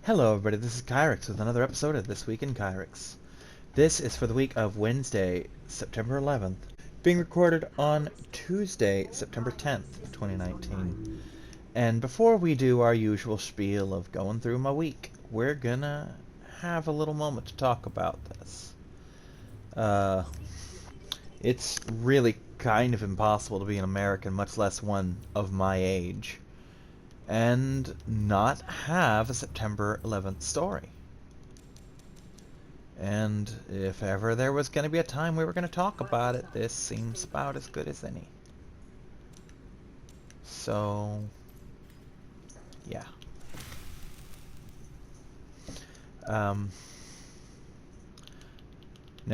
Hello everybody, this is Kyrix with another episode of This Week in Kyrix. This is for the week of Wednesday, September 11th, being recorded on Tuesday, September 10th, 2019. And before we do our usual spiel of going through my week, we're gonna have a little moment to talk about this. It's really kind of impossible to be an American, much less one of my age, and not have a September 11th story. And if ever there was going to be a time we were going to talk about it, this seems about as good as any. So, yeah. Now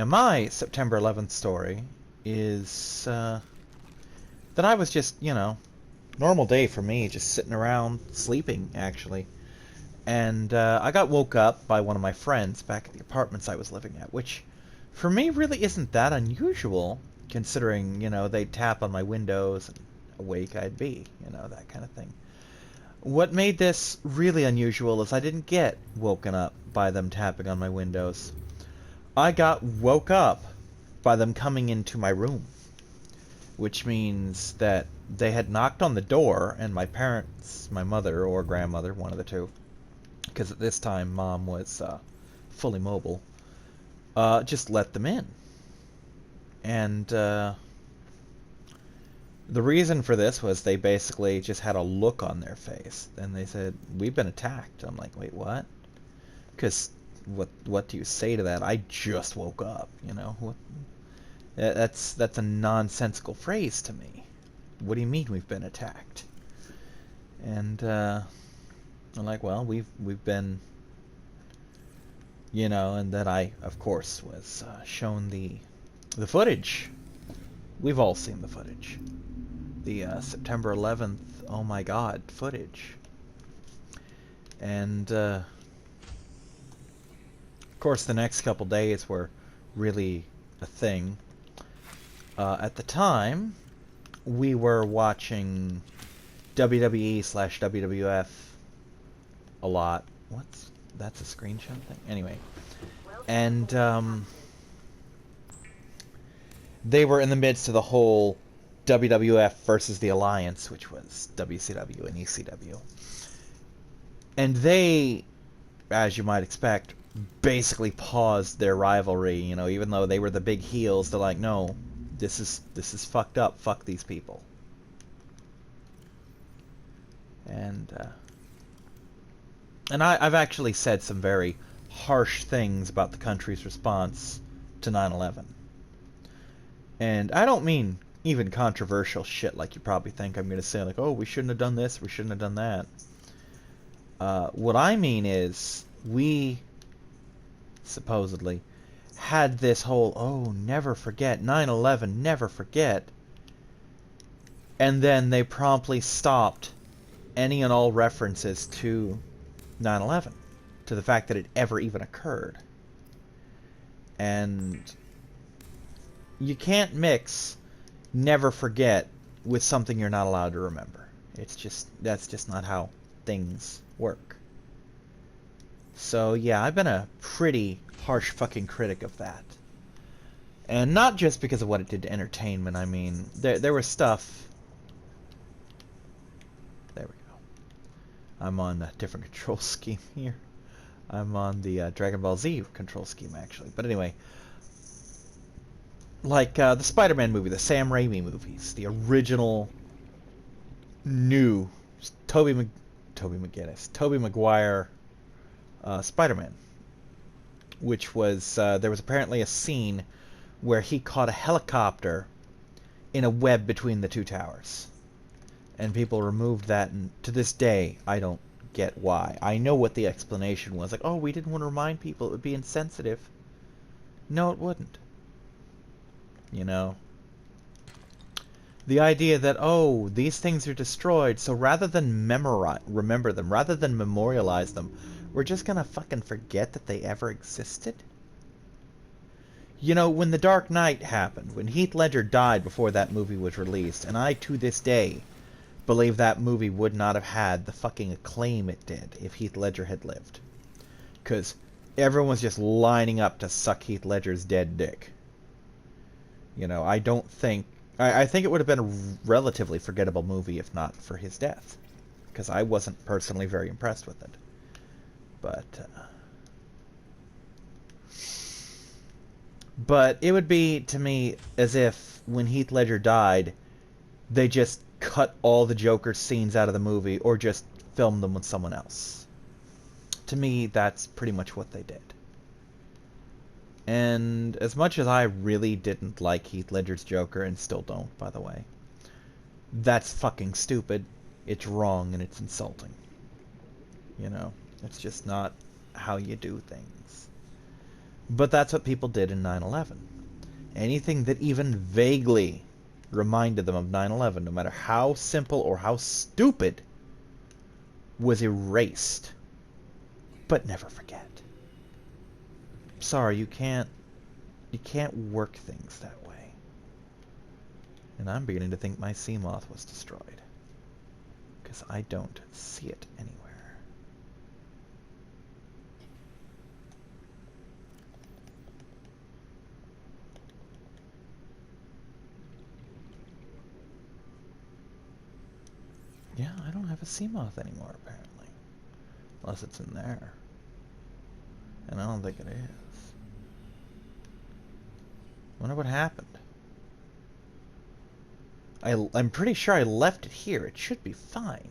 my September 11th story is that I was just, normal day for me, just sitting around sleeping, actually. And I got woke up by one of my friends back at the apartments I was living at, which for me really isn't that unusual, considering, they'd tap on my windows and awake I'd be, that kind of thing. What made this really unusual is I didn't get woken up by them tapping on my windows. I got woke up by them coming into my room, which means that they had knocked on the door, and my parents, my mother or grandmother, one of the two, because at this time mom was fully mobile, just let them in. And the reason for this was they basically just had a look on their face, and they said, "We've been attacked." I'm like, "Wait, what?" Because what do you say to that? I just woke up, What? That's a nonsensical phrase to me. What do you mean we've been attacked? And I'm like, well, we've been, and then I, of course, was shown the footage. We've all seen the footage. The September 11th, oh my god, footage. And of course, the next couple days were really a thing. At the time, we were watching WWE/WWF a lot. That's a screenshot thing? Anyway. And they were in the midst of the whole WWF versus the Alliance, which was WCW and ECW. And they, as you might expect, basically paused their rivalry, even though they were the big heels. They're like, no, this is fucked up. Fuck these people. And I've actually said some very harsh things about the country's response to 9/11. And I don't mean even controversial shit like you probably think I'm going to say, like, oh, we shouldn't have done this, we shouldn't have done that. What I mean is, we supposedly had this whole, oh, never forget, 9/11, never forget. And then they promptly stopped any and all references to 9/11, to the fact that it ever even occurred. And you can't mix never forget with something you're not allowed to remember. That's just not how things work. So yeah, I've been a pretty harsh fucking critic of that. And not just because of what it did to entertainment. I mean, there was stuff. There we go. I'm on a different control scheme here. I'm on the Dragon Ball Z control scheme, actually. But anyway, like the Spider-Man movie, the Sam Raimi movies, the original new Tobey Maguire Spider-Man, which was there was apparently a scene where he caught a helicopter in a web between the two towers, and people removed that, and to this day I don't get why. I know what the explanation was, like, oh, we didn't want to remind people, it would be insensitive. No, it wouldn't. The idea that, oh, these things are destroyed, so rather than remember them, rather than memorialize them, we're just gonna fucking forget that they ever existed? When The Dark Knight happened, when Heath Ledger died before that movie was released, and I, to this day, believe that movie would not have had the fucking acclaim it did if Heath Ledger had lived. because everyone was just lining up to suck Heath Ledger's dead dick. You know, I don't think... I think it would have been a relatively forgettable movie if not for his death. Because I wasn't personally very impressed with it. But it would be, to me, as if when Heath Ledger died, they just cut all the Joker scenes out of the movie or just filmed them with someone else. To me, that's pretty much what they did. And as much as I really didn't like Heath Ledger's Joker, and still don't, by the way, that's fucking stupid, it's wrong, and it's insulting. You know, it's just not how you do things. But that's what people did in 9/11. Anything that even vaguely reminded them of 9/11, no matter how simple or how stupid, was erased. But never forget. Sorry, you can't work things that way. And I'm beginning to think my sea moth was destroyed, because I don't see it anywhere. Yeah, I don't have a sea moth anymore, apparently. Unless it's in there. And I don't think it is. Wonder what happened. I'm pretty sure I left it here. It should be fine.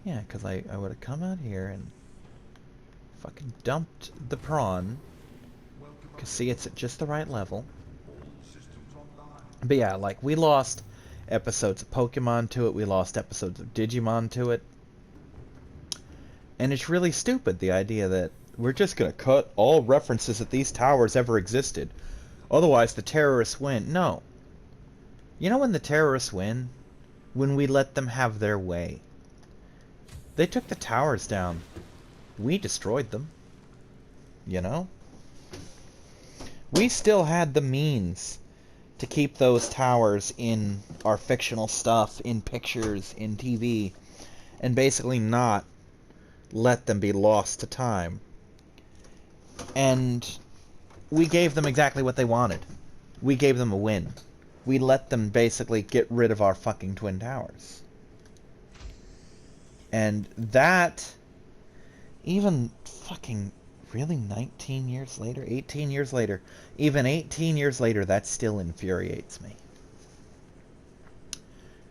Yeah, because I would have come out here and fucking dumped the prawn. Because, see, it's at just the right level. But yeah, like, we lost episodes of Pokemon to it. We lost episodes of Digimon to it. And it's really stupid, the idea that we're just going to cut all references that these towers ever existed. Otherwise, the terrorists win. No. You know when the terrorists win? When we let them have their way. They took the towers down. We destroyed them. You know? We still had the means to keep those towers in our fictional stuff, in pictures, in TV, and basically not let them be lost to time. And we gave them exactly what they wanted. We gave them a win. We let them basically get rid of our fucking Twin Towers. And that, even fucking, really 19 years later, 18 years later, even 18 years later, that still infuriates me.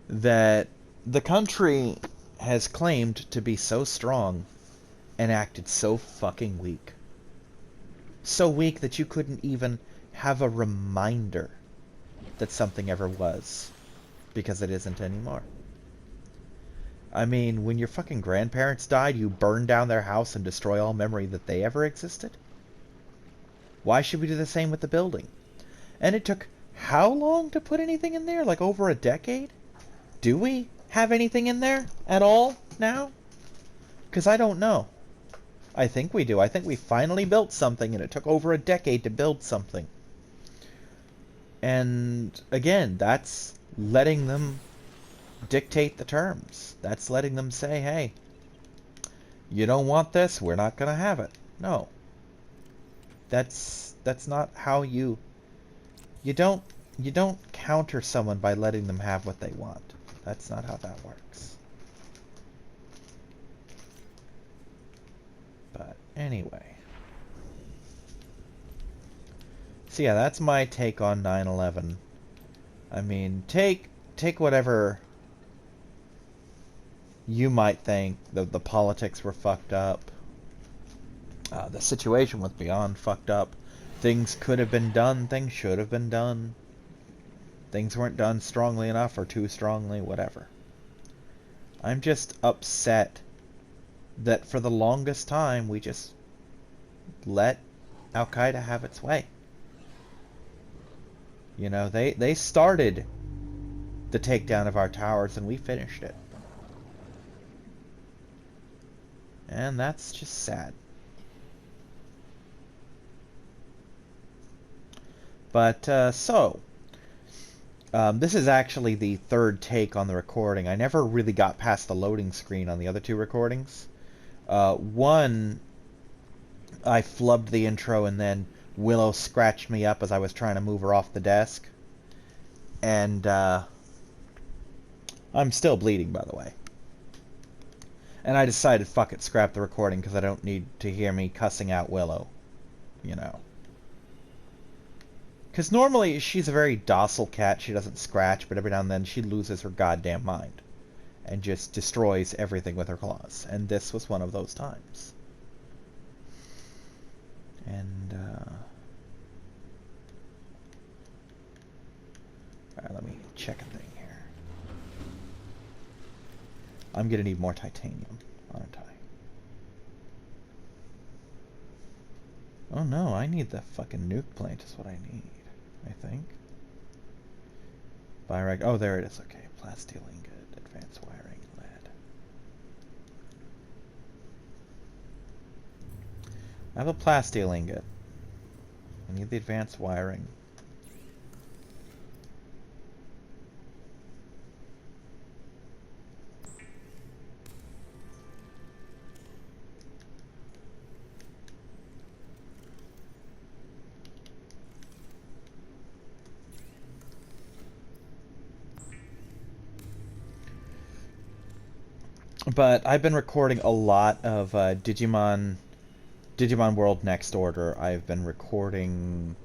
That the country has claimed to be so strong and acted so fucking weak. So weak that you couldn't even have a reminder that something ever was. Because it isn't anymore. I mean, when your fucking grandparents died, you burned down their house and destroy all memory that they ever existed? Why should we do the same with the building? And it took how long to put anything in there? Like over a decade? Do we have anything in there at all now? Because I don't know. I think we do. I think we finally built something, and it took over a decade to build something. And again, that's letting them dictate the terms. That's letting them say, hey, you don't want this, we're not going to have it. No. That's not how you don't counter someone by letting them have what they want. That's not how that works. But anyway. So yeah, that's my take on 9/11. I mean, take whatever you might think. The politics were fucked up. The situation was beyond fucked up. Things could have been done. Things should have been done. Things weren't done strongly enough or too strongly, whatever. I'm just upset that for the longest time we just let Al-Qaeda have its way. You know, they started the takedown of our towers and we finished it. And that's just sad. But, This is actually the third take on the recording. I never really got past the loading screen on the other two recordings. One, I flubbed the intro and then Willow scratched me up as I was trying to move her off the desk. And I'm still bleeding, by the way. And I decided, fuck it, scrap the recording because I don't need to hear me cussing out Willow. You know. Because normally she's a very docile cat. She doesn't scratch, but every now and then she loses her goddamn mind. And just destroys everything with her claws. And this was one of those times. And, alright, let me check a thing here. I'm gonna need more titanium, aren't I? Oh no, I need the fucking nuke plant is what I need, I think. Byrag, oh there it is, okay. Plasteel ingot, advanced wiring, lead. I have a plasteel ingot. I need the advanced wiring. But I've been recording a lot of Digimon World Next Order. I've been recording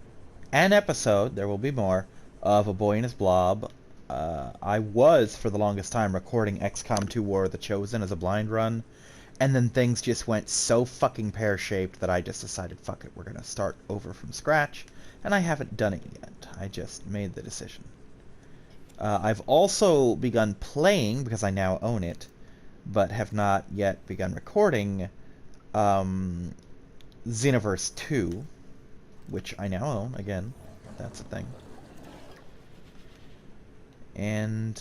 an episode, there will be more, of A Boy and His Blob. I was, for the longest time, recording XCOM 2 War of the Chosen as a blind run, and then things just went so fucking pear-shaped that I just decided, fuck it, we're gonna start over from scratch, and I haven't done it yet. I just made the decision. I've also begun playing, because I now own it, but have not yet begun recording Xenoverse 2, which I now own, again, that's a thing. And,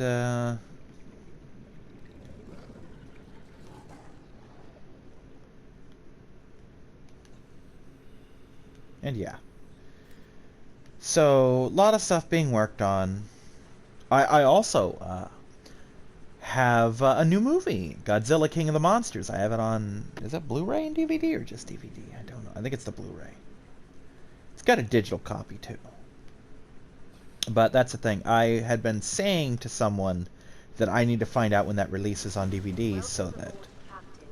yeah. So, a lot of stuff being worked on. I also, have a new movie, Godzilla King of the Monsters. I have it on, is it Blu-ray and DVD or just DVD? I don't know. I think it's the Blu-ray. It's got a digital copy too. But that's the thing. I had been saying to someone that I need to find out when that releases on DVD so that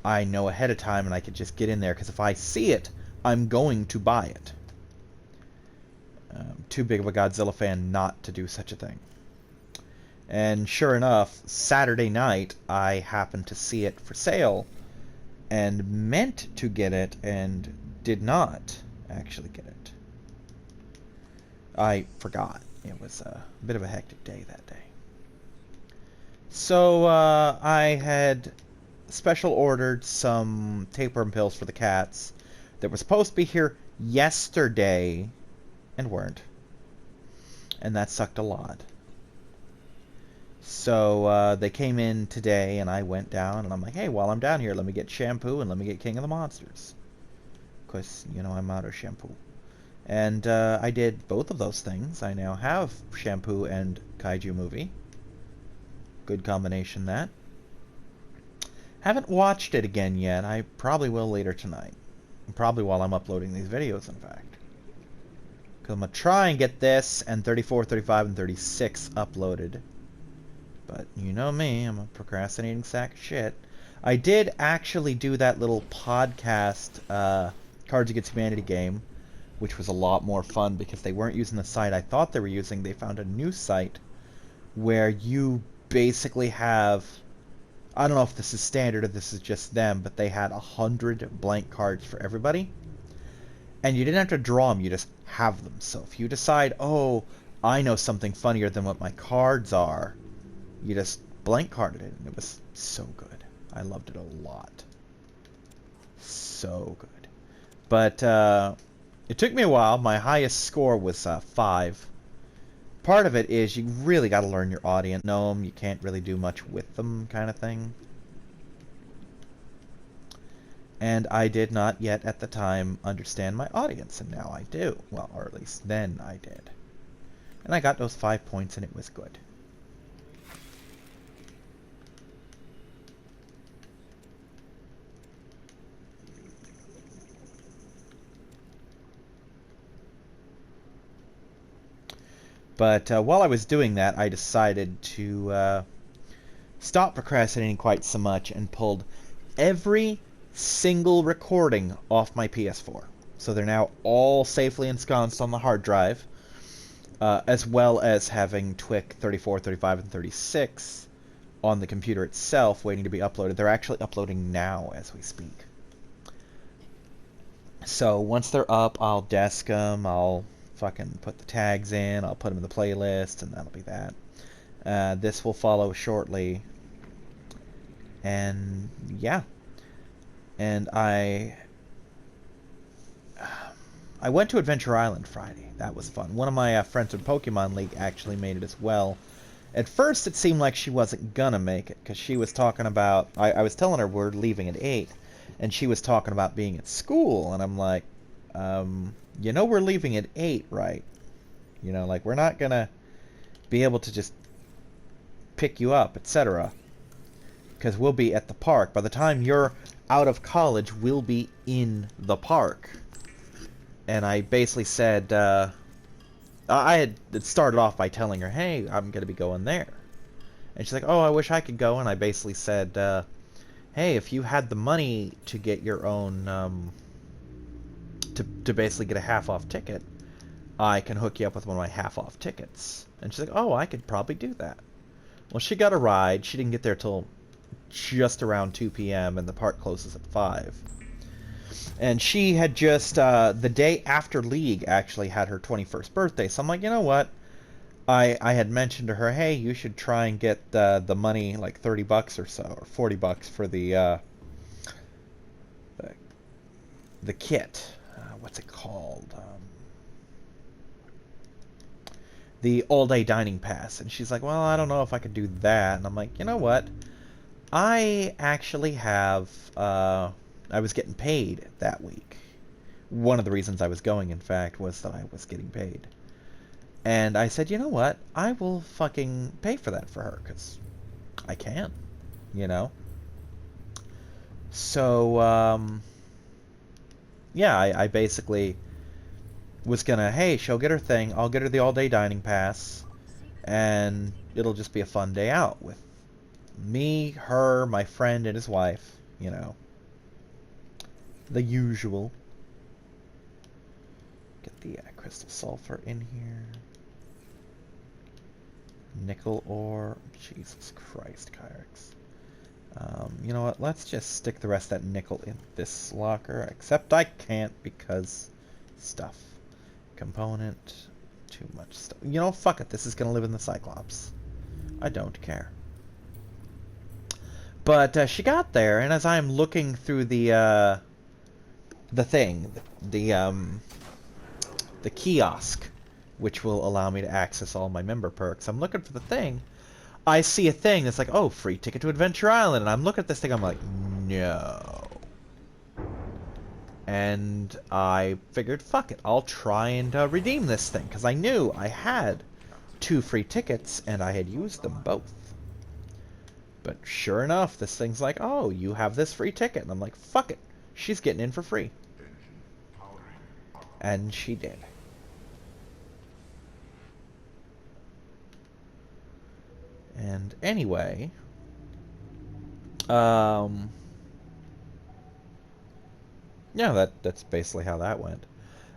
I know ahead of time and I could just get in there, because if I see it, I'm going to buy it. Too big of a Godzilla fan not to do such a thing. And sure enough, Saturday night, I happened to see it for sale and meant to get it and did not actually get it. I forgot. It was a bit of a hectic day that day. So I had special ordered some tapeworm pills for the cats that were supposed to be here yesterday and weren't. And that sucked a lot. So they came in today, and I went down, and I'm like, hey, while I'm down here, let me get shampoo and let me get King of the Monsters. Because, you know, I'm out of shampoo. And I did both of those things. I now have shampoo and Kaiju movie. Good combination, that. Haven't watched it again yet. I probably will later tonight. Probably while I'm uploading these videos, in fact. Because I'm going to try and get this and 34, 35, and 36 uploaded. But you know me, I'm a procrastinating sack of shit. I did actually do that little podcast, Cards Against Humanity game, which was a lot more fun because they weren't using the site I thought they were using. They found a new site where you basically have, I don't know if this is standard or this is just them, but they had 100 blank cards for everybody. And you didn't have to draw them, you just have them. So if you decide, oh, I know something funnier than what my cards are, you just blank carded it, and it was so good. I loved it a lot. So good. But it took me a while. My highest score was 5. Part of it is you really got to learn your audience. Know them, you can't really do much with them, kind of thing. And I did not yet at the time understand my audience, and now I do. Well, or at least then I did. And I got those 5 points and it was good. But while I was doing that, I decided to stop procrastinating quite so much and pulled every single recording off my PS4. So they're now all safely ensconced on the hard drive, as well as having TWIC 34, 35, and 36 on the computer itself waiting to be uploaded. They're actually uploading now as we speak. So once they're up, I'll desk them, I'll fucking put the tags in, I'll put them in the playlist, and that'll be that. This will follow shortly. And yeah. And I went to Adventure Island Friday. That was fun. One of my friends from Pokemon League actually made it as well. At first, it seemed like she wasn't gonna make it, because she was talking about... I was telling her we're leaving at 8, and she was talking about being at school, and I'm like, you know we're leaving at 8, right? You know, like, we're not gonna be able to just pick you up, etc. Because we'll be at the park. By the time you're out of college, we'll be in the park. And I basically said, I had started off by telling her, hey, I'm going to be going there. And she's like, oh, I wish I could go. And I basically said, hey, if you had the money to get your own, to basically get a half-off ticket, I can hook you up with one of my half-off tickets. And she's like, oh, I could probably do that. Well, she got a ride. She didn't get there till just around 2 p.m. and the park closes at 5. And she had just, the day after League, actually had her 21st birthday. So I'm like, you know what? I had mentioned to her, hey, you should try and get the money, like $30 or so, or $40 for the kit. What's it called? The all-day dining pass. And she's like, well, I don't know if I could do that. And I'm like, you know what? I actually have, I was getting paid that week. One of the reasons I was going, in fact, was that I was getting paid. And I said, you know what? I will fucking pay for that for her, because I can, you know? So, yeah, I basically was gonna, hey, she'll get her thing, I'll get her the all-day dining pass, and it'll just be a fun day out with me, her, my friend, and his wife, you know. The usual. Get the crystal sulfur in here. Nickel ore. Jesus Christ, Kyrix. You know what? Let's just stick the rest of that nickel in this locker. Except I can't because stuff. Component. Too much stuff. You know, fuck it. This is going to live in the Cyclops. I don't care. But she got there, and as I'm looking through the thing, the kiosk, which will allow me to access all my member perks, I'm looking for the thing. I see a thing that's like, oh, free ticket to Adventure Island, and I'm looking at this thing, I'm like, no. And I figured, fuck it, I'll try and redeem this thing, because I knew I had 2 free tickets, and I had used them both. But sure enough, this thing's like, oh, you have this free ticket. And I'm like, fuck it. She's getting in for free. And she did. And anyway, yeah, that's basically how that went.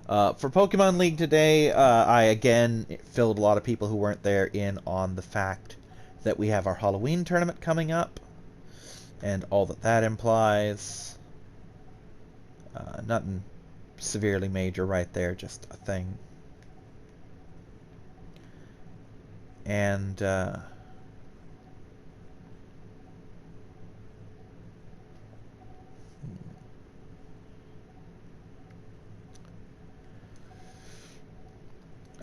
For Pokemon League today, I again filled a lot of people who weren't there in on the fact that we have our Halloween tournament coming up, and all that that implies. Nothing severely major right there, just a thing. And, I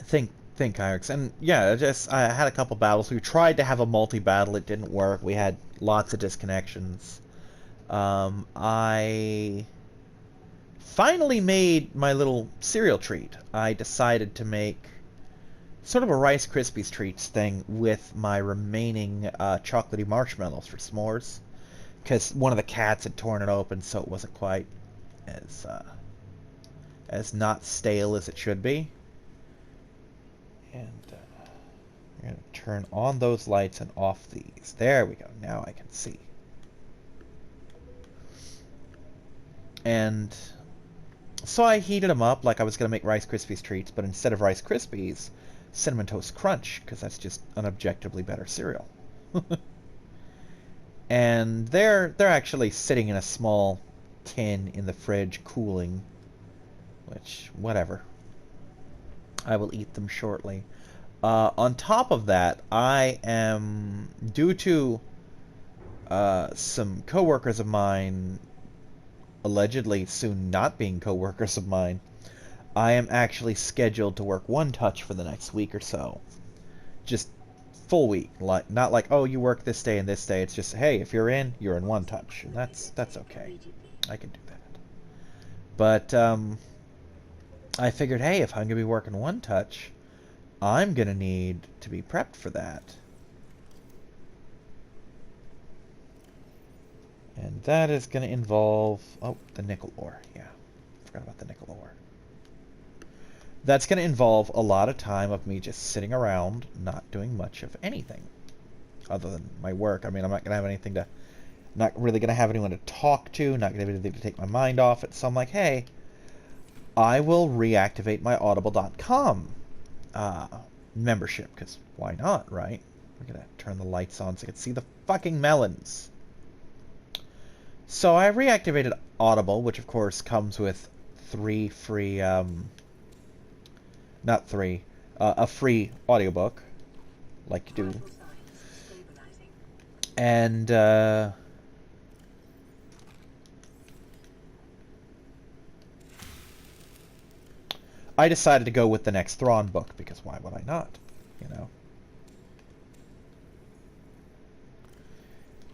think Kyrix. And yeah, I had a couple battles. We tried to have a multi-battle. It didn't work. We had lots of disconnections. I finally made my little cereal treat. I decided to make sort of a Rice Krispies treats thing with my remaining chocolatey marshmallows for s'mores, because one of the cats had torn it open, so it wasn't quite as not stale as it should be. And we're going to turn on those lights and off these. There we go. Now I can see. And so I heated them up like I was going to make Rice Krispies treats, but instead of Rice Krispies, Cinnamon Toast Crunch, because that's just an objectively better cereal. And they're actually sitting in a small tin in the fridge cooling, which, whatever. I will eat them shortly. On top of that, I am, due to some coworkers of mine allegedly soon not being coworkers of mine, I am actually scheduled to work One Touch for the next week or so. Just full week, like not like, oh, you work this day and this day. It's just, hey, if you're in One Touch, and that's okay. I can do that. But I figured, hey, if I'm gonna be working One Touch, I'm gonna need to be prepped for that. And that is going to involve... Oh, the nickel ore. Yeah, forgot about the nickel ore. That's going to involve a lot of time of me just sitting around, not doing much of anything. Other than my work. I mean, I'm not going to have anything to... Not really going to have anyone to talk to, not going to have anything to take my mind off it. So I'm like, hey, I will reactivate my Audible.com membership. Because why not, right? We're going to turn the lights on so I can see the fucking melons. So I reactivated Audible, which of course comes with 3 free, not 3, a free audiobook, like you do. And, I decided to go with the next Thrawn book, because why would I not, you know?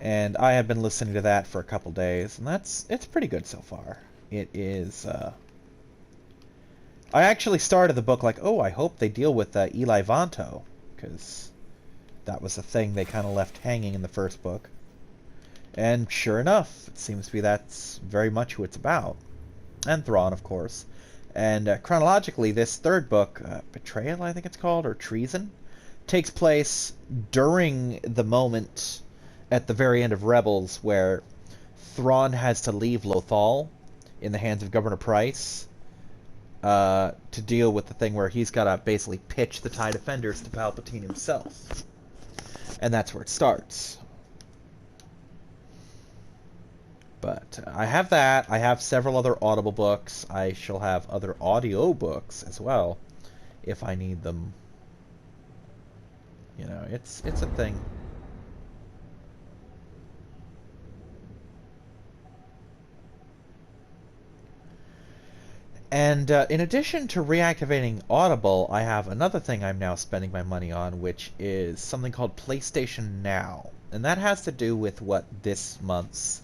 And I have been listening to that for a couple days, and it's pretty good so far. It is, I actually started the book like, oh, I hope they deal with Eli Vanto, because that was a thing they kind of left hanging in the first book. And sure enough, it seems to be that's very much who it's about. And Thrawn, of course. And chronologically, this third book, Betrayal, I think it's called, or Treason, takes place during the moment at the very end of Rebels where Thrawn has to leave Lothal in the hands of Governor Price to deal with the thing where he's got to basically pitch the TIE Defenders to Palpatine himself. And that's where it starts. But I have that. I have several other Audible books. I shall have other audio books as well if I need them. You know, it's a thing. And in addition to reactivating Audible, I have another thing I'm now spending my money on, which is something called PlayStation Now. And that has to do with what this month's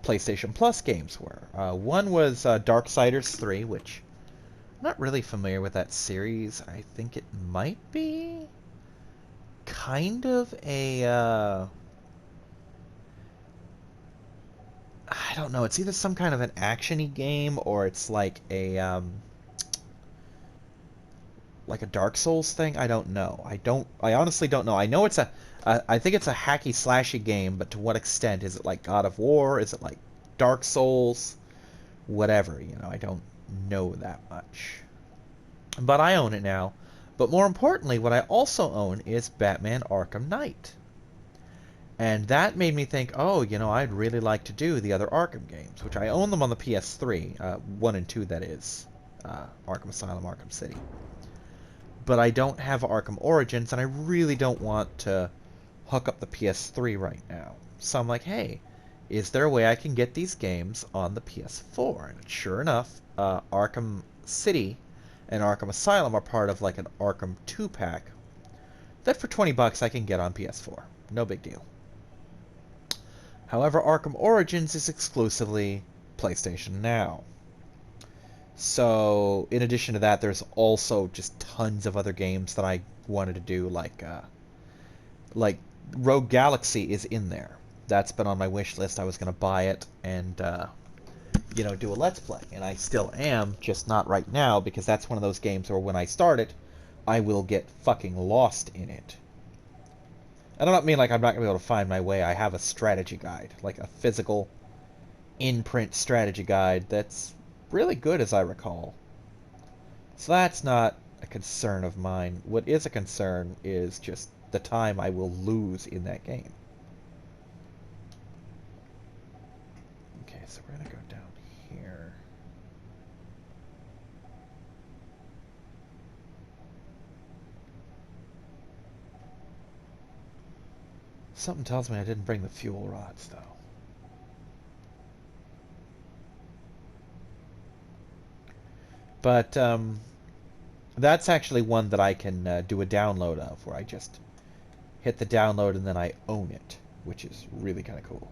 PlayStation Plus games were. One was Darksiders 3, which I'm not really familiar with that series. I think it might be kind of a... I don't know. It's either some kind of an action-y game or it's like a Dark Souls thing. I don't know. I honestly don't know. I know it's I think it's a hacky slashy game, but to what extent? Is it like God of War? Is it like Dark Souls? Whatever, you know. I don't know that much. But I own it now. But more importantly, what I also own is Batman Arkham Knight. And that made me think, oh, you know, I'd really like to do the other Arkham games, which I own them on the PS3, 1 and 2, that is, Arkham Asylum, Arkham City. But I don't have Arkham Origins, and I really don't want to hook up the PS3 right now. So I'm like, hey, is there a way I can get these games on the PS4? And sure enough, Arkham City and Arkham Asylum are part of like an Arkham 2-pack that for $20 I can get on PS4. No big deal. However, Arkham Origins is exclusively PlayStation Now. So, in addition to that, there's also just tons of other games that I wanted to do, like Rogue Galaxy is in there. That's been on my wish list. I was going to buy it and, do a Let's Play. And I still am, just not right now, because that's one of those games where when I start it, I will get fucking lost in it. I don't mean like I'm not going to be able to find my way. I have a strategy guide, like a physical in-print strategy guide that's really good, as I recall. So that's not a concern of mine. What is a concern is just the time I will lose in that game. Okay, so we're going to go down here. Something tells me I didn't bring the fuel rods, though. But that's actually one that I can do a download of, where I just hit the download and then I own it, which is really kind of cool.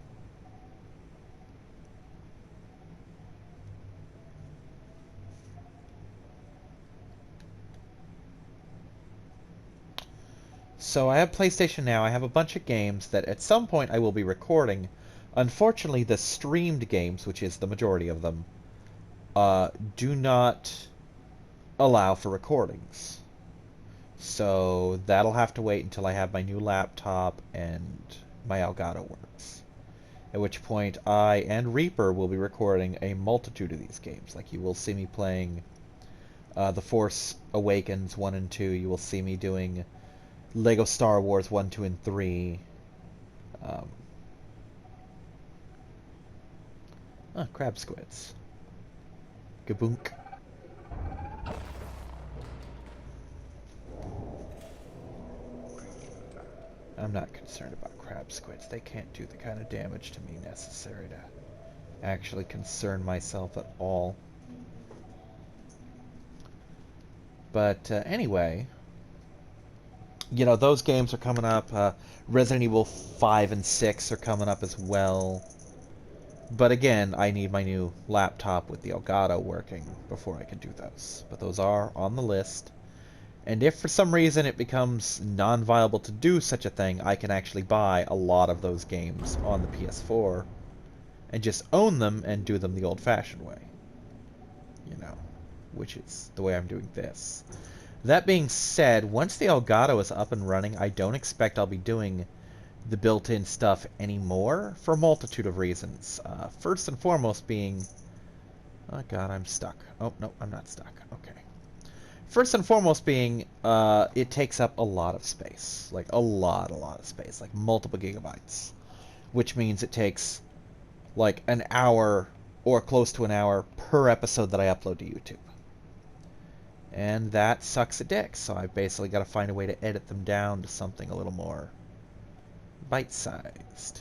So I have PlayStation Now. I have a bunch of games that at some point I will be recording. Unfortunately, the streamed games, which is the majority of them, do not allow for recordings. So that'll have to wait until I have my new laptop and my Elgato works. At which point I and Reaper will be recording a multitude of these games. Like, you will see me playing The Force Awakens 1 and 2. You will see me doing Lego Star Wars 1, 2, and 3. Crab squids. Gaboonk. I'm not concerned about crab squids. They can't do the kind of damage to me necessary to actually concern myself at all. But anyway, those games are coming up. Resident Evil 5 and 6 are coming up as well. But again, I need my new laptop with the Elgato working before I can do those. But those are on the list. And if for some reason it becomes non-viable to do such a thing, I can actually buy a lot of those games on the PS4 and just own them and do them the old-fashioned way. Which is the way I'm doing this. That being said, once the Elgato is up and running, I don't expect I'll be doing the built-in stuff anymore for a multitude of reasons. First and foremost being... Oh god, I'm stuck. Oh, no, I'm not stuck. Okay. First and foremost being, it takes up a lot of space. Like, a lot of space. Like, multiple gigabytes. Which means it takes, like, an hour or close to an hour per episode that I upload to YouTube. And that sucks a dick, so I've basically got to find a way to edit them down to something a little more bite-sized.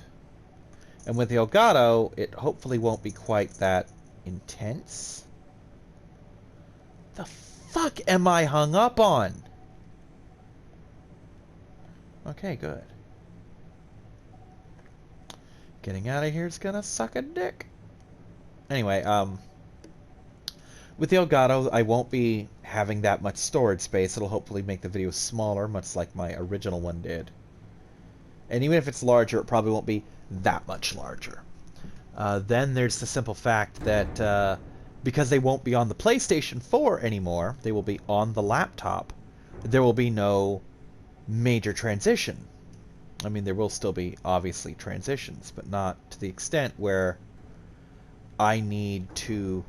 And with the Elgato, it hopefully won't be quite that intense. The fuck am I hung up on? Okay, good. Getting out of here is gonna suck a dick. Anyway, with the Elgato, I won't be having that much storage space. It'll hopefully make the video smaller, much like my original one did. And even if it's larger, it probably won't be that much larger. Then there's the simple fact that because they won't be on the PlayStation 4 anymore, they will be on the laptop, there will be no major transition. I mean, there will still be, obviously, transitions, but not to the extent where I need to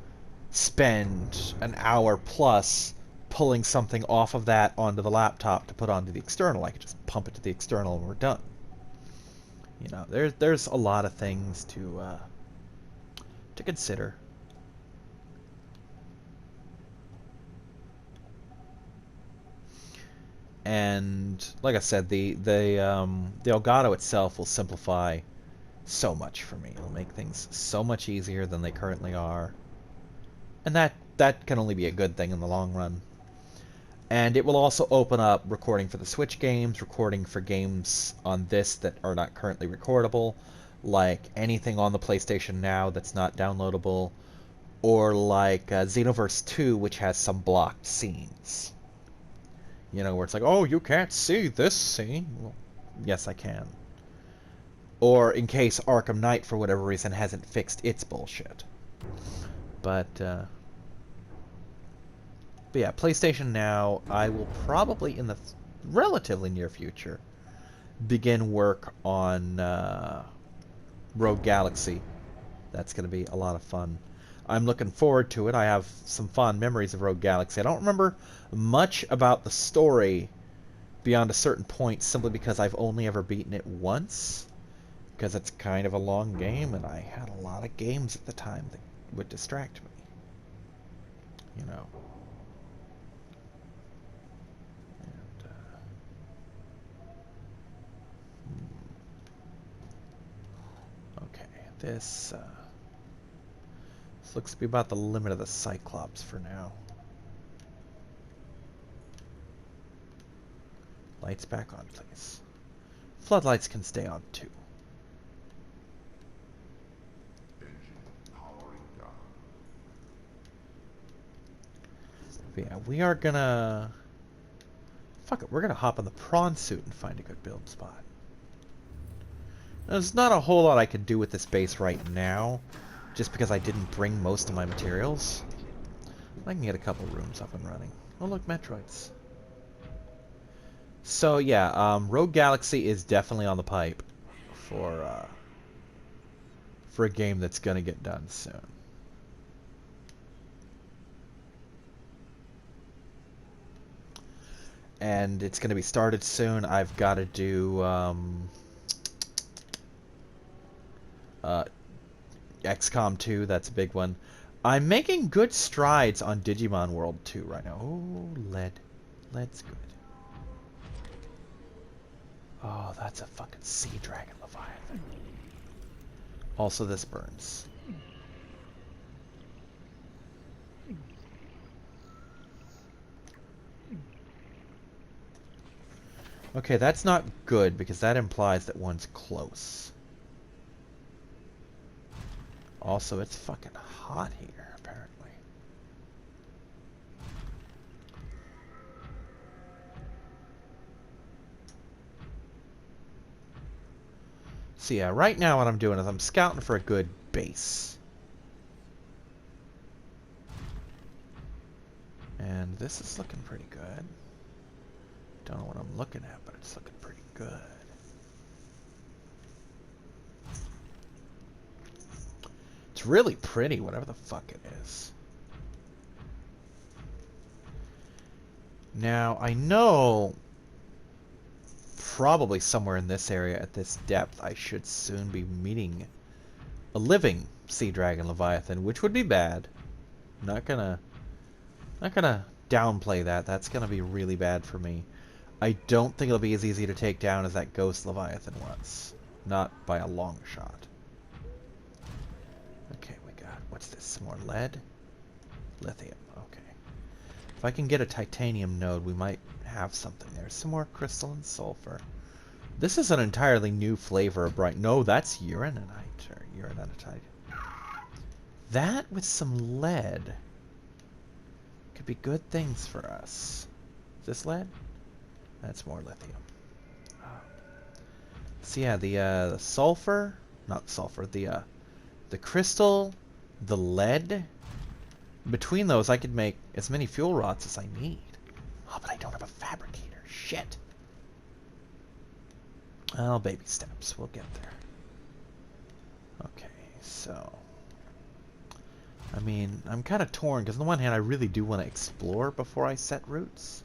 spend an hour plus pulling something off of that onto the laptop to put onto the external. I could just pump it to the external and we're done. There's a lot of things to consider. And like I said, the Elgato itself will simplify so much for me. It'll make things so much easier than they currently are. And that can only be a good thing in the long run. And it will also open up recording for the Switch games, recording for games on this that are not currently recordable, like anything on the PlayStation Now that's not downloadable, Or like Xenoverse 2, which has some blocked scenes. You know, where it's like, oh, you can't see this scene. Well, yes, I can. Or in case Arkham Knight, for whatever reason, hasn't fixed its bullshit. But yeah, PlayStation Now, I will probably, in the relatively near future, begin work on Rogue Galaxy. That's going to be a lot of fun. I'm looking forward to it. I have some fond memories of Rogue Galaxy. I don't remember much about the story beyond a certain point, simply because I've only ever beaten it once. Because it's kind of a long game, and I had a lot of games at the time that would distract me. You know. And, okay, this looks to be about the limit of the Cyclops for now. Lights back on, please. Floodlights can stay on, too. But yeah, we are gonna... Fuck it, we're gonna hop on the prawn suit and find a good build spot. There's not a whole lot I can do with this base right now, just because I didn't bring most of my materials. I can get a couple rooms up and running. Oh look, Metroids. So yeah, Rogue Galaxy is definitely on the pipe for a game that's gonna get done soon. And it's gonna be started soon. I've got to do XCOM 2, that's a big one. I'm making good strides on Digimon World 2 right now. Oh, lead. Lead's good. Oh, that's a fucking sea dragon Leviathan. Also, this burns. Okay, that's not good, because that implies that one's close. Also, it's fucking hot here, apparently. So yeah, right now what I'm doing is I'm scouting for a good base. And this is looking pretty good. Don't know what I'm looking at, but it's looking pretty good. It's really pretty, whatever the fuck it is. Now, I know probably somewhere in this area at this depth I should soon be meeting a living sea dragon Leviathan, which would be bad. Not gonna downplay that. That's gonna be really bad for me. I don't think it'll be as easy to take down as that ghost Leviathan was. Not by a long shot. Okay, we got, what's this, some more lead? Lithium, okay. If I can get a titanium node, we might have something there. Some more crystalline sulfur. This is an entirely new flavor of bright... No, that's uraninite, or uraninite. That with some lead could be good things for us. Is this lead? That's more lithium. So yeah, the sulfur, not sulfur, the crystal, the lead. Between those, I could make as many fuel rods as I need. Oh, but I don't have a fabricator. Shit. Well, baby steps. We'll get there. Okay, so... I mean, I'm kind of torn, because on the one hand, I really do want to explore before I set routes.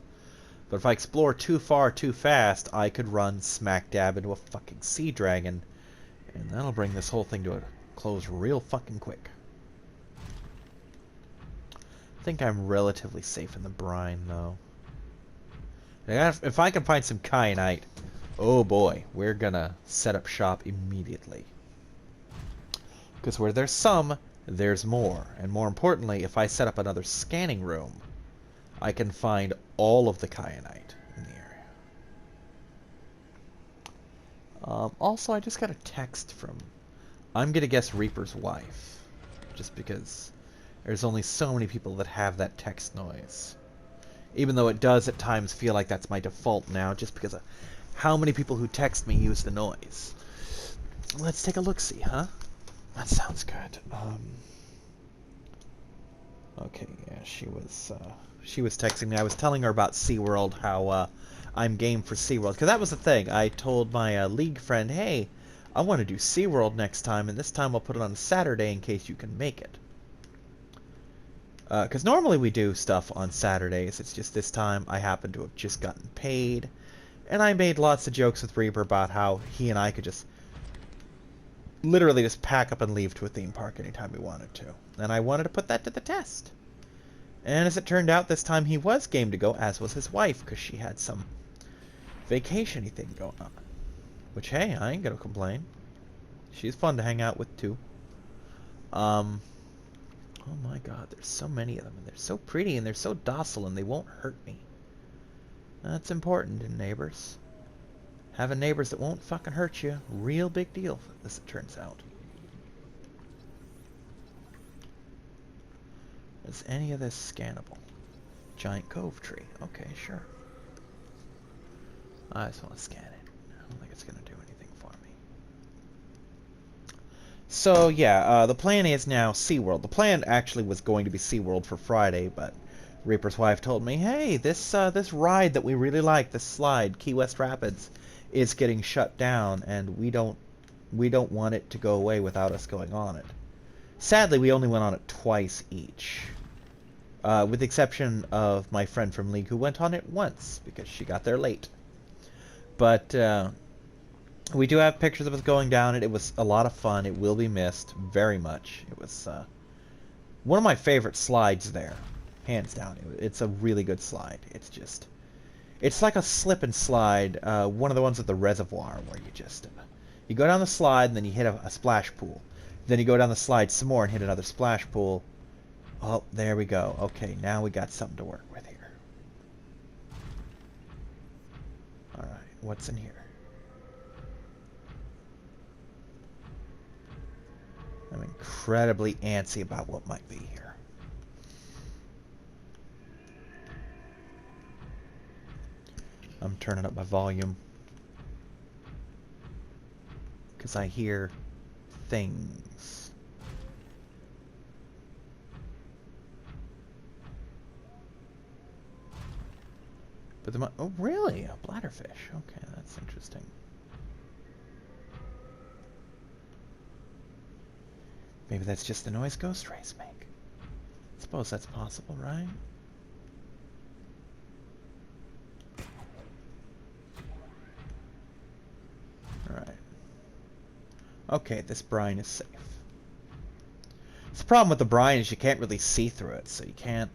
But if I explore too far too fast, I could run smack dab into a fucking sea dragon, and that'll bring this whole thing to a close real fucking quick. I think I'm relatively safe in the brine, though. If I can find some kyanite, oh boy, we're gonna set up shop immediately. Because where there's some, there's more. And more importantly, if I set up another scanning room, I can find all of the kyanite in the area. Also, I just got a text from, I'm gonna guess Reaper's wife. Just because There's only so many people that have that text noise. Even though it does at times feel like that's my default now, just because of how many people who text me use the noise. Let's take a look-see, huh? That sounds good. Okay, yeah, she was texting me. I was telling her about SeaWorld, how I'm game for SeaWorld. Because that was the thing. I told my League friend, hey, I want to do SeaWorld next time, and this time I'll put it on a Saturday in case you can make it. Because normally we do stuff on Saturdays. It's just this time I happen to have just gotten paid. And I made lots of jokes with Reaper about how he and I could just literally just pack up and leave to a theme park anytime we wanted to. And I wanted to put that to the test. And as it turned out, this time he was game to go, as was his wife, because she had some vacation-y thing going on. Which, hey, I ain't gonna complain. She's fun to hang out with, too. Oh my god, there's so many of them, and they're so pretty, and they're so docile, and they won't hurt me. That's important in neighbors. Having neighbors that won't fucking hurt you, real big deal, as it turns out. Is any of this scannable? Giant cove tree. Okay, sure. I just want to scan it. I don't think it's going to do anything for me. So, yeah, the plan is now SeaWorld. The plan actually was going to be SeaWorld for Friday, but Reaper's wife told me, hey, this ride that we really like, this slide, Key West Rapids, is getting shut down, and we don't want it to go away without us going on it. Sadly, we only went on it twice each. With the exception of my friend from League who went on it once, because she got there late. But we do have pictures of us going down it. It was a lot of fun. It will be missed very much. It was one of my favorite slides there. Hands down. It's a really good slide. It's like a slip and slide, one of the ones at the reservoir where you go down the slide and then you hit a splash pool. Then you go down the slide some more and hit another splash pool. Oh, there we go. Okay, now we got something to work with here. Alright, what's in here? I'm incredibly antsy about what might be here. I'm turning up my volume. Because I hear things. But oh, really? A bladderfish. Okay, that's interesting. Maybe that's just the noise ghost rays make. I suppose that's possible, right? Alright. Okay, this brine is safe. The problem with the brine is you can't really see through it, so you can't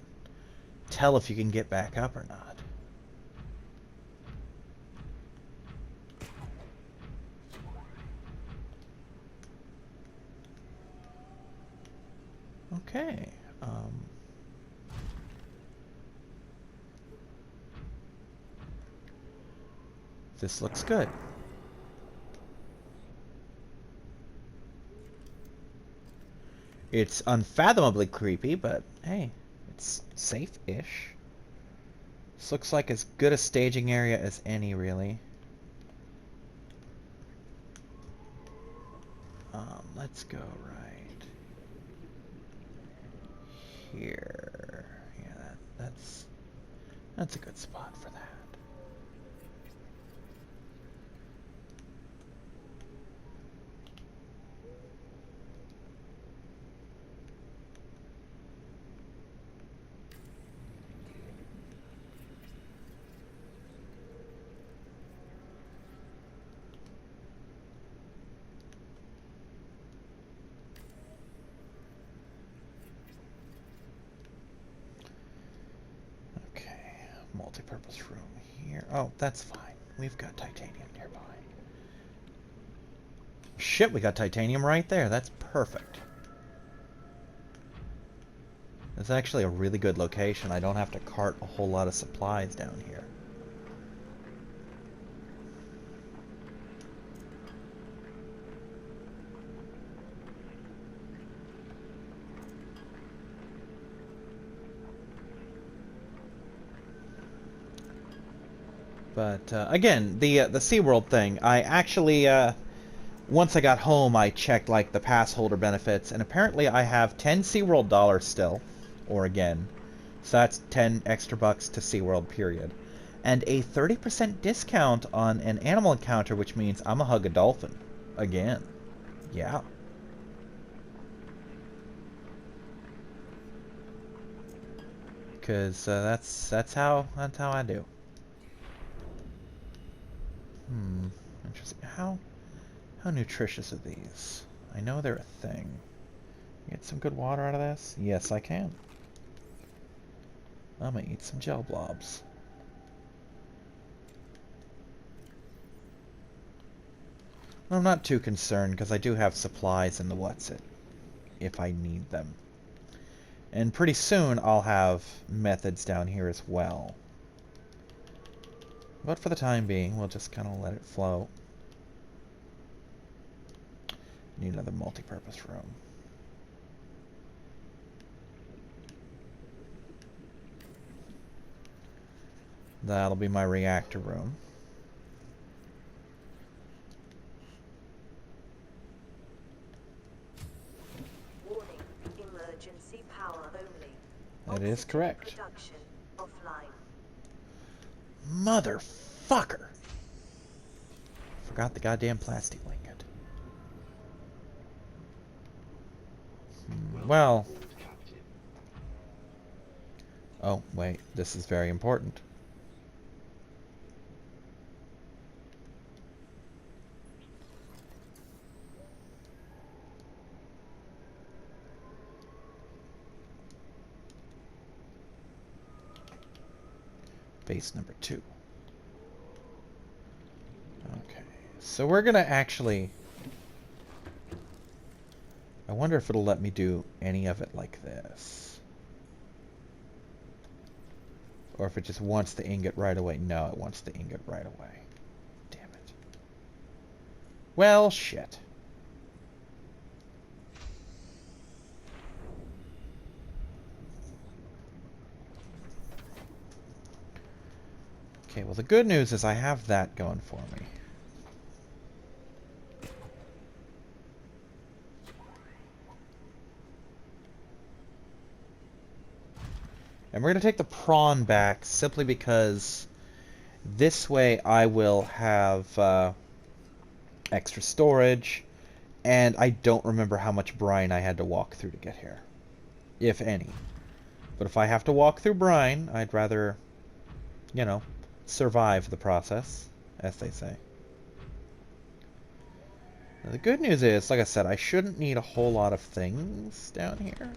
tell if you can get back up or not. Okay. This looks good. It's unfathomably creepy, but hey, it's safe-ish. This looks like as good a staging area as any, really. Let's go right here. Yeah, that's a good spot for that. Multi-purpose room here. Oh, that's fine. We've got titanium nearby. Shit, we got titanium right there. That's perfect. It's actually a really good location. I don't have to cart a whole lot of supplies down here. But again, the SeaWorld thing, I actually once I got home, I checked like the pass holder benefits, and apparently I have 10 SeaWorld dollars still, or again. So that's 10 extra bucks to SeaWorld, period. And a 30% discount on an animal encounter, which means I'm a hug a dolphin. Again. Yeah. Because that's how I do. Interesting. How nutritious are these? I know they're a thing. Get some good water out of this? Yes, I can. I'm gonna eat some gel blobs. I'm not too concerned because I do have supplies in the what's-it if I need them. And pretty soon I'll have methods down here as well. But for the time being, we'll just kind of let it flow. Need another multi-purpose room. That'll be my reactor room. Warning, emergency power only. That is correct. Production offline. Motherfucker! Forgot the goddamn plastic ingot. Well. Oh, wait. This is very important. Base number 2. Okay. So we're gonna actually... I wonder if it'll let me do any of it like this. Or if it just wants the ingot right away. No, it wants the ingot right away. Damn it. Well, shit. Okay, well the good news is I have that going for me. And we're going to take the prawn back simply because this way I will have extra storage, and I don't remember how much brine I had to walk through to get here, if any. But if I have to walk through brine, I'd rather, you know, survive the process, as they say. Now, the good news is, like I said, I shouldn't need a whole lot of things down here.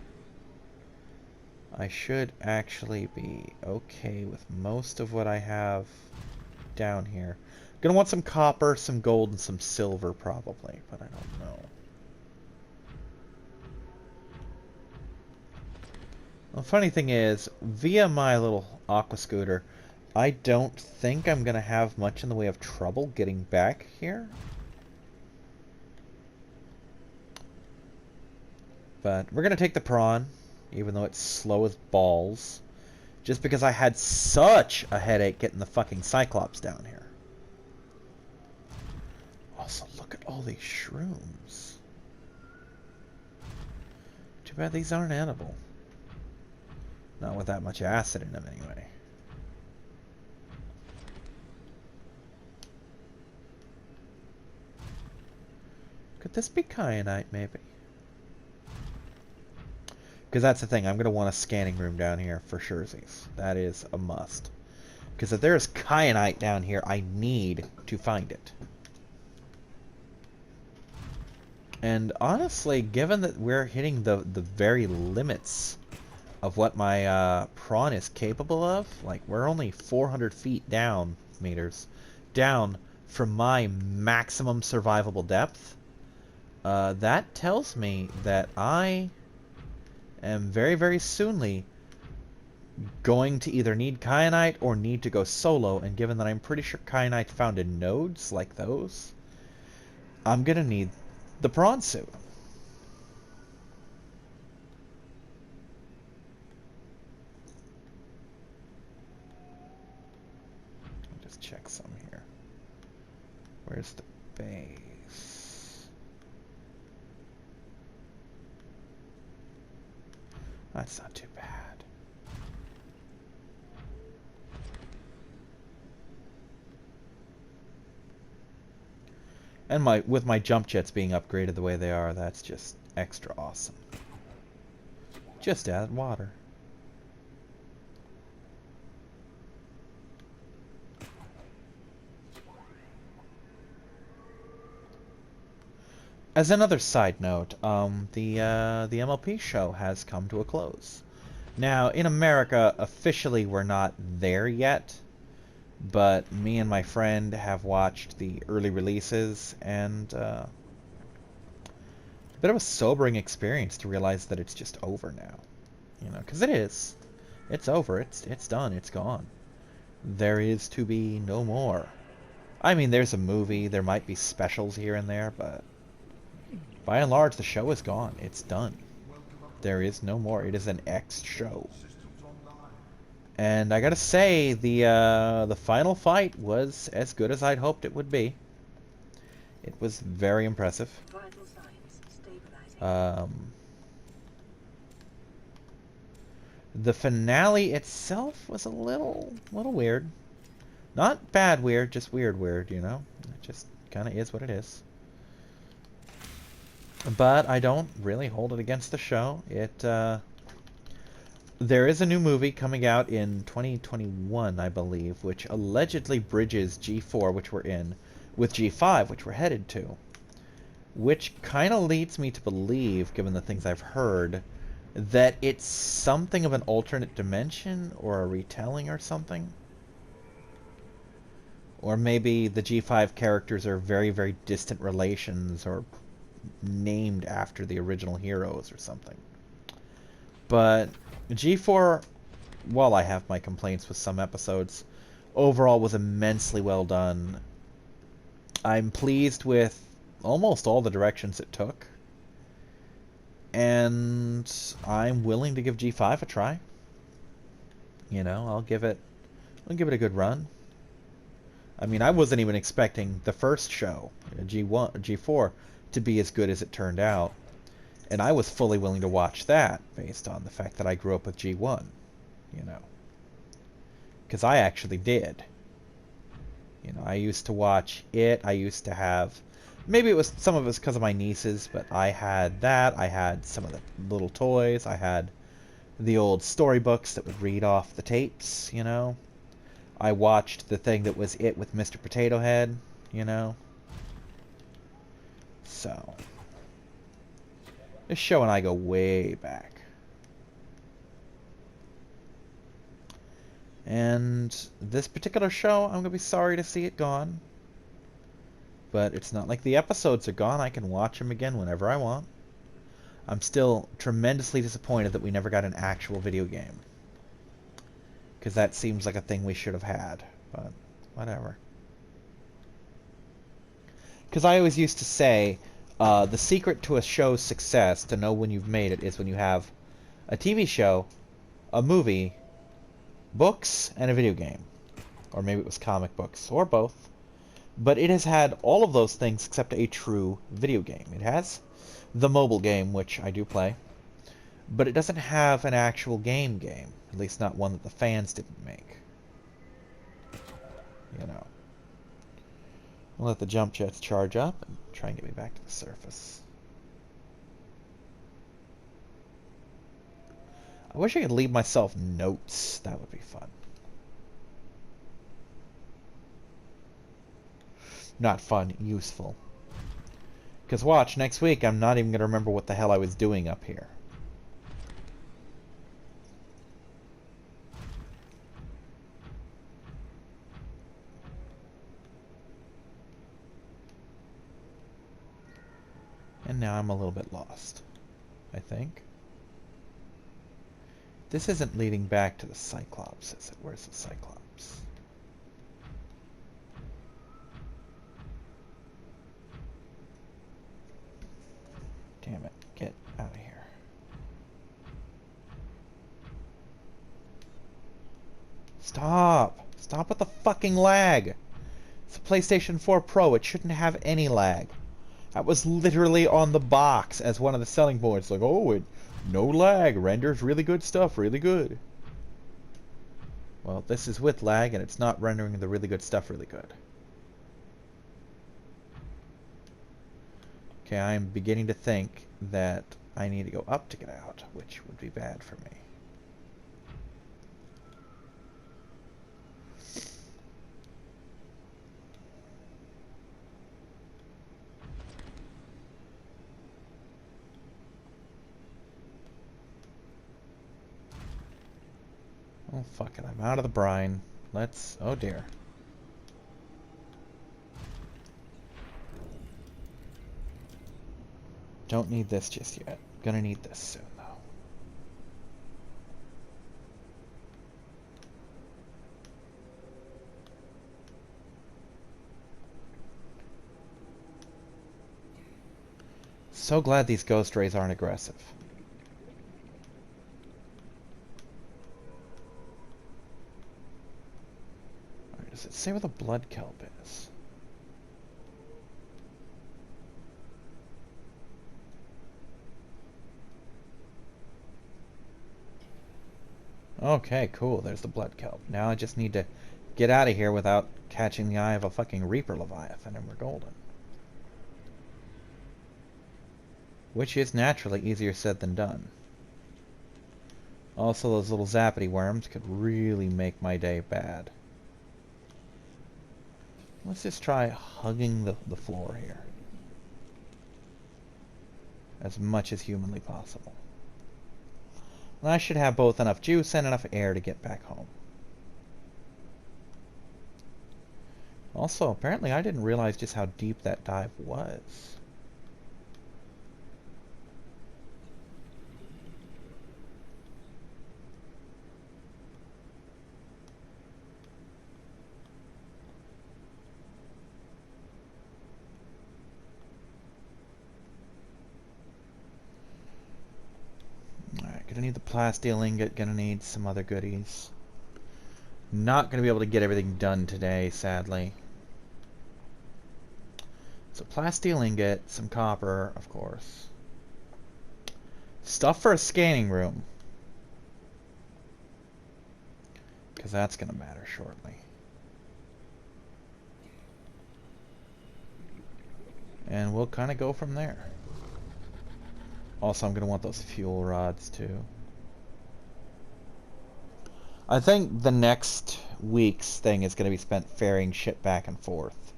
I should actually be okay with most of what I have down here. Gonna want some copper, some gold, and some silver probably, but I don't know. The funny thing is, via my little aqua scooter, I don't think I'm gonna have much in the way of trouble getting back here. But we're gonna take the prawn, even though it's slow as balls, just because I had such a headache getting the fucking Cyclops down here. Also, look at all these shrooms. Too bad these aren't edible. Not with that much acid in them, anyway. Could this be kyanite, maybe? Because that's the thing, I'm going to want a scanning room down here for surezies. That is a must. Because if there's kyanite down here, I need to find it. And honestly, given that we're hitting the very limits of what my prawn is capable of, like we're only 400 feet down, meters, down from my maximum survivable depth, that tells me that I am very, very soonly going to either need kyanite or need to go solo, and given that I'm pretty sure kyanite found in nodes like those, I'm gonna need the prawn suit. Just check something. That's not too bad. And with my jump jets being upgraded the way they are, that's just extra awesome. Just add water. As another side note, the MLP show has come to a close. Now, in America, officially we're not there yet, but me and my friend have watched the early releases, and a bit of a sobering experience to realize that it's just over now. You know, because it is. It's over. It's done. It's gone. There is to be no more. I mean, there's a movie. There might be specials here and there, but by and large, the show is gone. It's done. There is no more. It is an X show. And I gotta say, the final fight was as good as I'd hoped it would be. It was very impressive. The finale itself was a little weird. Not bad weird, just weird, you know? It just kind of is what it is. But I don't really hold it against the show. There is a new movie coming out in 2021, I believe, which allegedly bridges G4, which we're in, with G5, which we're headed to. Which kind of leads me to believe, given the things I've heard, that it's something of an alternate dimension or a retelling or something. Or maybe the G5 characters are very, very distant relations or named after the original heroes or something. But G4, while I have my complaints with some episodes, overall was immensely well done. I'm pleased with almost all the directions it took. And I'm willing to give G5 a try. You know, I'll give it a good run. I mean, I wasn't even expecting the first show, G4, to be as good as it turned out. And I was fully willing to watch that based on the fact that I grew up with G1, you know. Because I actually did. You know, I used to watch it. I used to have... Maybe it was some of it was because of my nieces, but I had that. I had some of the little toys. I had the old storybooks that would read off the tapes, you know. I watched the thing that was it with Mr. Potato Head, you know. So, this show and I go way back. And this particular show, I'm going to be sorry to see it gone. But it's not like the episodes are gone. I can watch them again whenever I want. I'm still tremendously disappointed that we never got an actual video game. Because that seems like a thing we should have had. But, whatever. Because I always used to say, the secret to a show's success, to know when you've made it, is when you have a TV show, a movie, books, and a video game. Or maybe it was comic books, or both. But it has had all of those things except a true video game. It has the mobile game, which I do play, but it doesn't have an actual game, at least not one that the fans didn't make. You know. I'll let the jump jets charge up and try and get me back to the surface. I wish I could leave myself notes. That would be fun. Not fun, useful. Because watch, next week I'm not even going to remember what the hell I was doing up here. And now I'm a little bit lost, I think. This isn't leading back to the Cyclops, is it? Where's the Cyclops? Damn it, get out of here. Stop! Stop with the fucking lag! It's a PlayStation 4 Pro, it shouldn't have any lag. That was literally on the box as one of the selling points. Like, oh, it No lag, renders really good stuff, really good. Well, this is with lag, and it's not rendering the really good stuff really good. Okay, I'm beginning to think that I need to go up to get out, which would be bad for me. Oh, fuck it. I'm out of the brine. Let's... Oh, dear. Don't need this just yet. Gonna need this soon, though. So glad these ghost rays aren't aggressive. Alright, does it say where the blood kelp is? Okay, cool. There's the blood kelp. Now I just need to get out of here without catching the eye of a fucking Reaper Leviathan, and we're golden. Which is naturally easier said than done. Also, those little zappity worms could really make my day bad. Let's just try hugging the floor here. As much as humanly possible. And I should have both enough juice and enough air to get back home. Also, apparently I didn't realize just how deep that dive was. Alright, gonna need the plasteel ingot, gonna need some other goodies. Not gonna be able to get everything done today, sadly. So plasteel ingot, some copper, of course. Stuff for a scanning room. Because that's gonna matter shortly. And we'll kind of go from there. Also, I'm going to want those fuel rods, too. I think the next week's thing is going to be spent ferrying shit back and forth.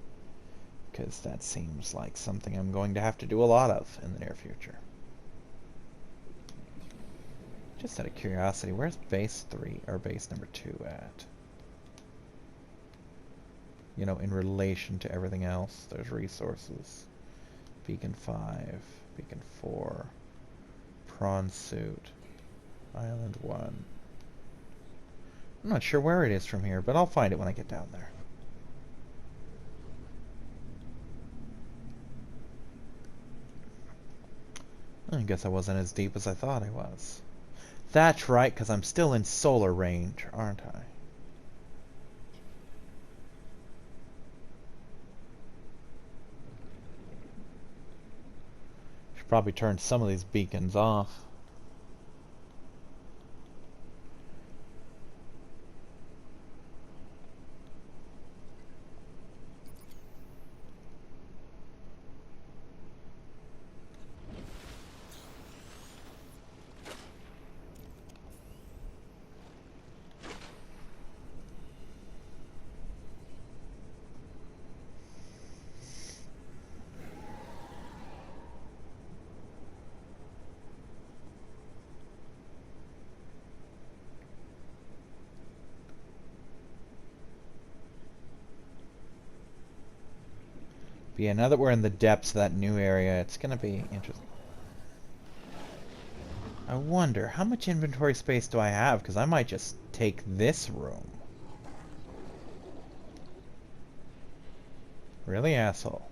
Because that seems like something I'm going to have to do a lot of in the near future. Just out of curiosity, where's base 3, or base number 2 at? You know, in relation to everything else. There's resources. Beacon 5, Beacon 4... Prawn suit. Island 1. I'm not sure where it is from here, but I'll find it when I get down there. I guess I wasn't as deep as I thought I was. That's right, because I'm still in solar range, aren't I? Probably turn some of these beacons off. But yeah, now that we're in the depths of that new area, it's going to be interesting. I wonder, how much inventory space do I have? Because I might just take this room. Really, asshole?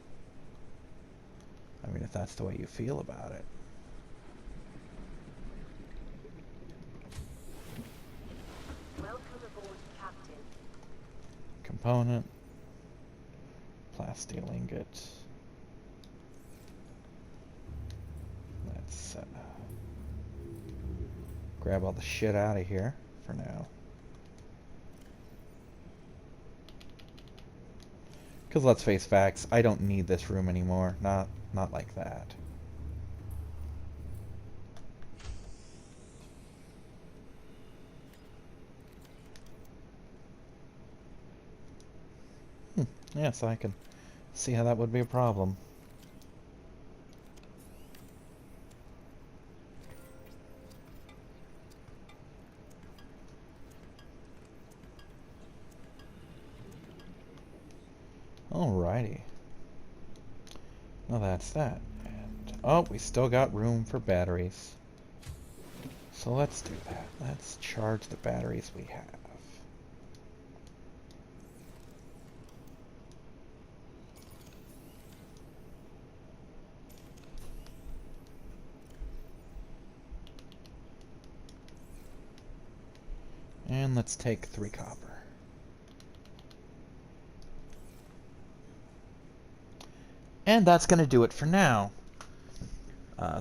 I mean, if that's the way you feel about it. Welcome aboard, Captain. Component. Plasteel ingot. Let's Grab all the shit out of here for now. Because let's face facts, I don't need this room anymore. Not like that. Yes, I can see how that would be a problem. Alrighty. Well, that's that. And, oh, we still got room for batteries. So let's do that. Let's charge the batteries we have. And let's take 3 copper. And that's going to do it for now.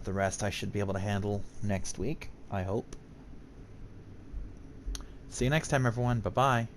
The rest I should be able to handle next week, I hope. See you next time, everyone. Bye-bye.